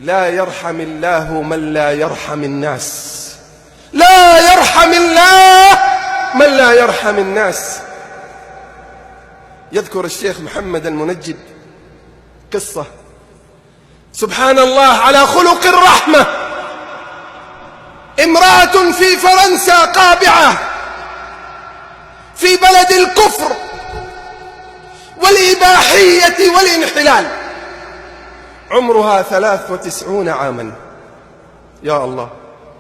لا يرحم الله من لا يرحم الناس. لا يرحم الله من لا يرحم الناس. يذكر الشيخ محمد المنجد قصة سبحان الله على خلق الرحمة. امرأة في فرنسا قابعة في بلد الكفر والإباحية والانحلال، عمرها 93 عاما. يا الله،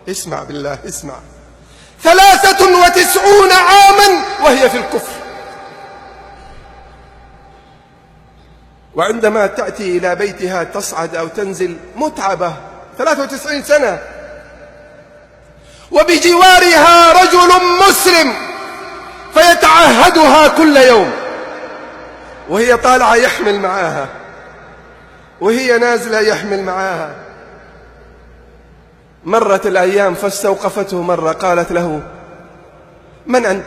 اسمع بالله، اسمع، 93 عاما وهي في الكفر. وعندما تأتي إلى بيتها تصعد أو تنزل متعبة، 93 سنة، وبجوارها رجل مسلم فيتعهدها كل يوم، وهي طالعة يحمل معاها، وهي نازلة يحمل معاها. مرت الأيام فاستوقفته مرة، قالت له: من أنت؟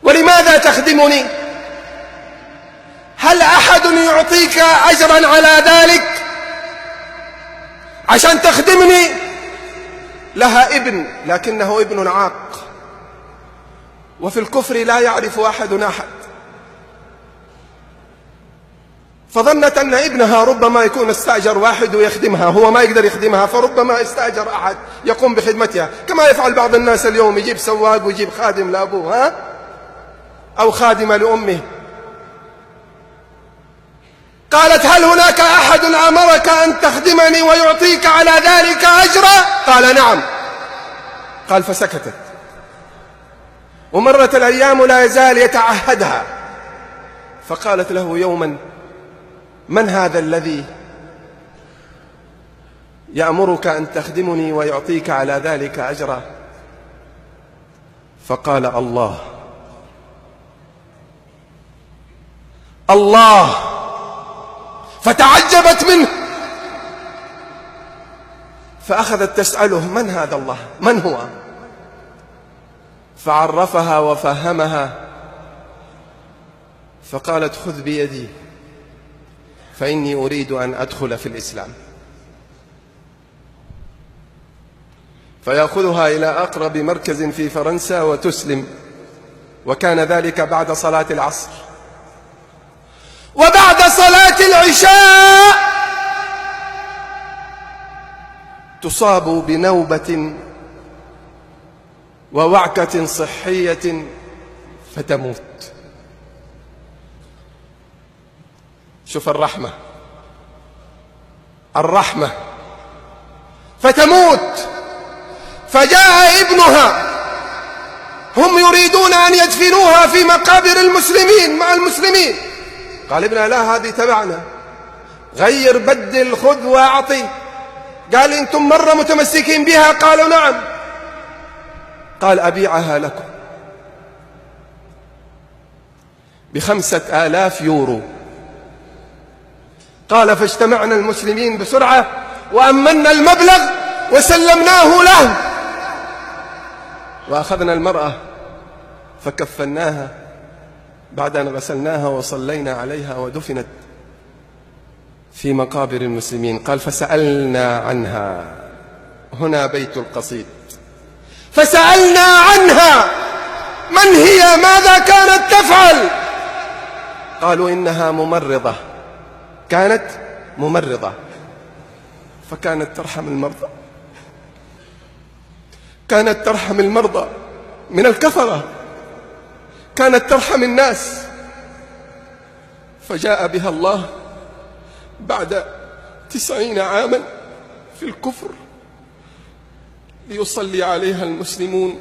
ولماذا تخدمني؟ هل أحد يعطيك أجرا على ذلك عشان تخدمني؟ لها ابن لكنه ابن عاق، وفي الكفر لا يعرف أحد أحد، فظنت أن ابنها ربما يكون استأجر واحد ويخدمها، هو ما يقدر يخدمها، فربما استأجر أحد يقوم بخدمتها، كما يفعل بعض الناس اليوم، يجيب سواق ويجيب خادم لأبوه أو خادمة لأمه. قالت: هل هناك أحد أمرك أن تخدمني ويعطيك على ذلك أجرا؟ قال: نعم. قال: فسكتت. ومرت الأيام لا يزال يتعهدها، فقالت له يوما: من هذا الذي يأمرك أن تخدمني ويعطيك على ذلك أجرا؟ فقال: الله. الله. فتعجبت منه، فأخذت تسأله: من هذا الله؟ من هو؟ فعرفها وفهمها، فقالت: خذ بيدي فإني أريد أن أدخل في الإسلام. فيأخذها إلى أقرب مركز في فرنسا وتسلم، وكان ذلك بعد صلاة العصر. وبعد صلاة العشاء تصاب بنوبة ووعكة صحية فتموت. شوف الرحمة، الرحمة، فتموت. فجاء ابنها، هم يريدون أن يدفنوها في مقابر المسلمين مع المسلمين. قال ابنها: لا، هذه تبعنا، غير، بدل، خذ واعطي. قال: انتم مرة متمسكين بها؟ قالوا: نعم. قال: أبيعها لكم ب5,000 يورو. قال: فاجتمعنا المسلمين بسرعة وأمنا المبلغ وسلمناه له، وأخذنا المرأة فكفناها بعد أن غسلناها وصلينا عليها ودفنت في مقابر المسلمين. قال: فسألنا عنها، هنا بيت القصيد، فسألنا عنها: من هي؟ ماذا كانت تفعل؟ قالوا: إنها ممرضة، كانت ممرضة، فكانت ترحم المرضى، كانت ترحم المرضى من الكفرة، كانت ترحم الناس. فجاء بها الله بعد 90 عاما في الكفر ليصلي عليها المسلمون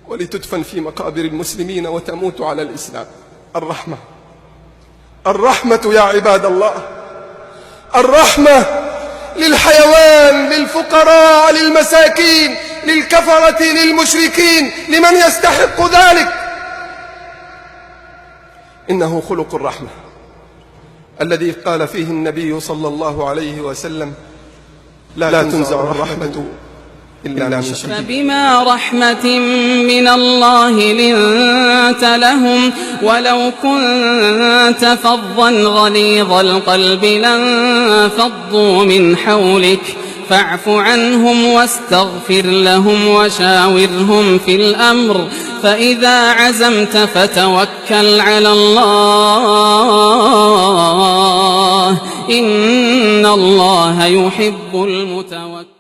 ولتدفن في مقابر المسلمين وتموت على الإسلام. الرحمة، الرحمة يا عباد الله، الرحمة للحيوان، للفقراء، للمساكين، للكفرة، للمشركين، لمن يستحق ذلك. إنه خلق الرحمة الذي قال فيه النبي صلى الله عليه وسلم: لا تنزع الرحمة إلا من شاء. فبما رحمة من الله لنت لهم ولو كنت فظا غليظ القلب لانفضوا من حولك فاعف عنهم واستغفر لهم وشاورهم في الأمر فإذا عزمت فتوكل على الله إن الله يحب المتوكلين.